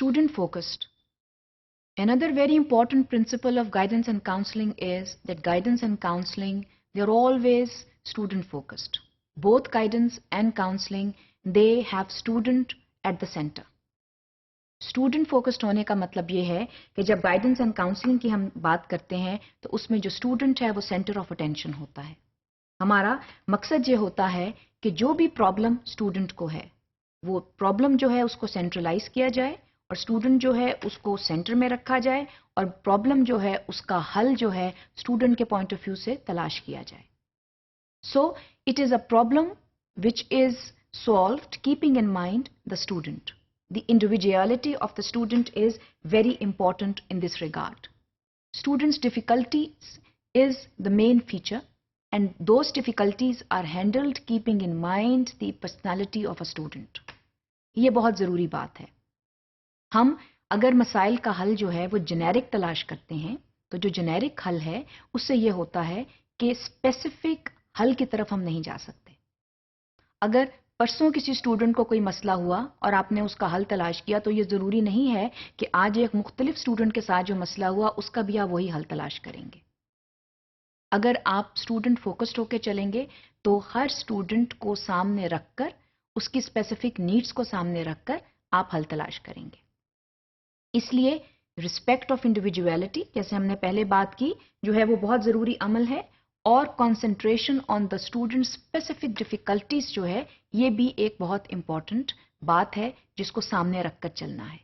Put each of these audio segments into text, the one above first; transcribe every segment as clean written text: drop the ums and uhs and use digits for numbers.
student focused. Another very important principle of guidance and counseling is that guidance and counseling, they're always student focused. Both guidance and counseling, they have student at the center. Student focused होने का मतलब ये है कि जब guidance and counselling की हम बात करते हैं तो उसमें जो स्टूडेंट है वो सेंटर ऑफ अटेंशन होता है. हमारा मकसद ये होता है कि जो भी प्रॉब्लम स्टूडेंट को है वो प्रॉब्लम जो है उसको सेंट्रलाइज किया जाए और स्टूडेंट जो है उसको सेंटर में रखा जाए और प्रॉब्लम जो है उसका हल जो है स्टूडेंट के पॉइंट ऑफ व्यू से तलाश किया जाए. So it is a problem which is solved keeping in mind the student. The individuality of the student is very important in this regard. Students' difficulties is the main feature and those difficulties are handled keeping in mind the personality of a student. ये बहुत ज़रूरी बात है. हम अगर मसाइल का हल जो है वो जेनेरिक तलाश करते हैं तो जो जेनेरिक हल है उससे ये होता है कि स्पेसिफिक हल की तरफ हम नहीं जा सकते. अगर परसों किसी स्टूडेंट को कोई मसला हुआ और आपने उसका हल तलाश किया तो ये ज़रूरी नहीं है कि आज एक मुख्तलिफ स्टूडेंट के साथ जो मसला हुआ उसका भी आप वही हल तलाश करेंगे. अगर आप स्टूडेंट फोकस्ड होकर चलेंगे तो हर स्टूडेंट को सामने रखकर उसकी स्पेसिफिक नीड्स को सामने रखकर आप हल तलाश करेंगे. इसलिए रिस्पेक्ट ऑफ इंडिविजुअलिटी जैसे हमने पहले बात की जो है वो बहुत ज़रूरी अमल है और concentration on the student specific difficulties जो है ये भी एक बहुत इंपॉर्टेंट बात है जिसको सामने रखकर चलना है.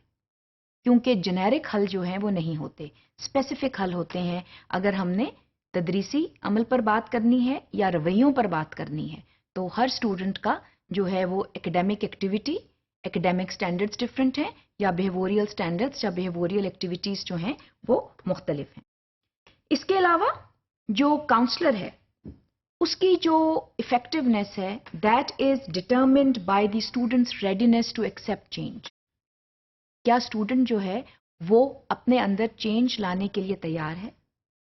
क्योंकि जेनेरिक हल जो हैं वो नहीं होते, स्पेसिफिक हल होते हैं. अगर हमने तदरीसी अमल पर बात करनी है या रवैयों पर बात करनी है तो हर स्टूडेंट का जो है वो academic activity, academic standards different हैं या बिहेवियरल स्टैंडर्ड्स या बिहेवियरल एक्टिविटीज़ जो हैं वो मुख्तलिफ हैं. इसके अलावा जो काउंसलर है उसकी जो इफेक्टिवनेस है that is determined by the student's readiness to accept change. क्या स्टूडेंट जो है वो अपने अंदर चेंज लाने के लिए तैयार है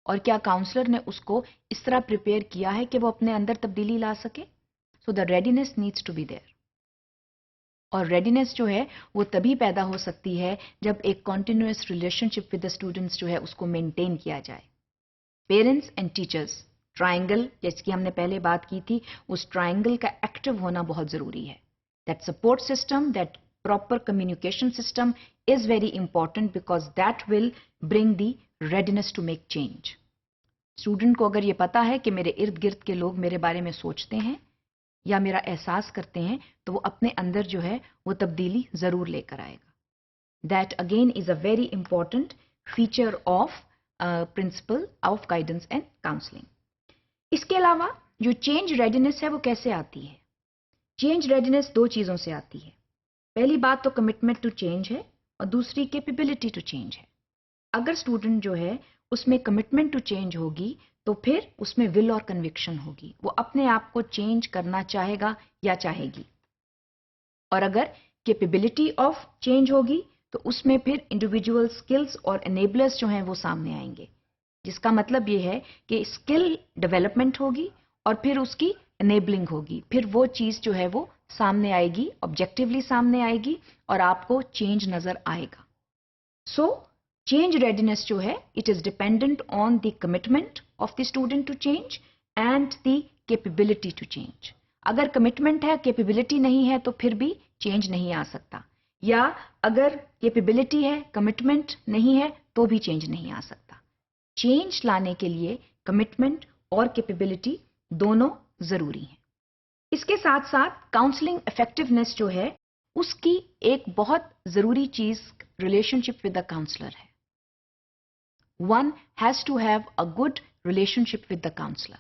और क्या काउंसलर ने उसको इस तरह प्रिपेयर किया है कि वो अपने अंदर तब्दीली ला सके. So the readiness needs to be there. और रेडीनेस जो है वो तभी पैदा हो सकती है जब एक continuous relationship with the students जो है उसको मेंटेन किया जाए. पेरेंट्स एंड टीचर्स ट्रायंगल जिसकी हमने पहले बात की थी उस ट्रायंगल का एक्टिव होना बहुत ज़रूरी है. That support system, that proper communication system is very important because that will bring the readiness to make change. Student को अगर ये पता है कि मेरे इर्द गिर्द के लोग मेरे बारे में सोचते हैं या मेरा एहसास करते हैं तो वो अपने अंदर जो है वो तब्दीली ज़रूर लेकर आएगा. That again is a very important feature of principle of guidance and counselling. इसके अलावा जो चेंज रेडीनेस है वो कैसे आती है. चेंज रेडीनेस दो चीज़ों से आती है. पहली बात तो कमिटमेंट टू चेंज है और दूसरी कैपेबिलिटी टू चेंज है. अगर स्टूडेंट जो है उसमें कमिटमेंट टू चेंज होगी तो फिर उसमें विल और कन्विक्शन होगी. वो अपने आप को चेंज करना चाहेगा या चाहेगी. और अगर कैपेबिलिटी ऑफ चेंज होगी तो उसमें फिर इंडिविजुअल स्किल्स और एनेबलर्स जो हैं वो सामने आएंगे. जिसका मतलब ये है कि स्किल डेवलपमेंट होगी और फिर उसकी एनेबलिंग होगी. फिर वो चीज़ जो है वो सामने आएगी, ऑब्जेक्टिवली सामने आएगी और आपको चेंज नज़र आएगा. सो चेंज रेडीनेस जो है it is dependent on the commitment of the student to change and the capability to change. अगर कमिटमेंट है, कैपेबिलिटी नहीं है तो फिर भी चेंज नहीं आ सकता. या अगर कैपेबिलिटी है, कमिटमेंट नहीं है तो भी चेंज नहीं आ सकता. चेंज लाने के लिए कमिटमेंट और कैपेबिलिटी दोनों ज़रूरी हैं. इसके साथ साथ काउंसलिंग इफेक्टिवनेस जो है उसकी एक बहुत ज़रूरी चीज़ रिलेशनशिप विद द काउंसलर है. One has to have a good relationship with the counsellor.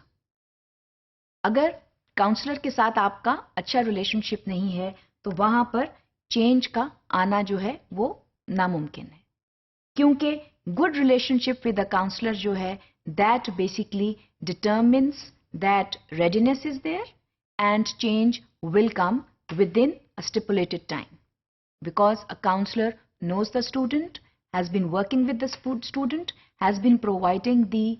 अगर काउंसलर के साथ आपका अच्छा रिलेशनशिप नहीं है तो वहां पर चेंज का आना जो है वो नामुमकिन है. क्योंकि good relationship with the counsellor जो है that basically determines that readiness is there and change will come within a stipulated time. Because a counsellor knows the student, has been working with the student, has been providing the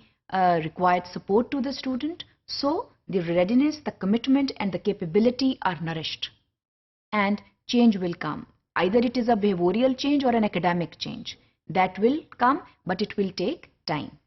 required support to the student. So the readiness, the commitment and the capability are nourished and change will come. Either it is a behavioral change or an academic change. That will come, but it will take time.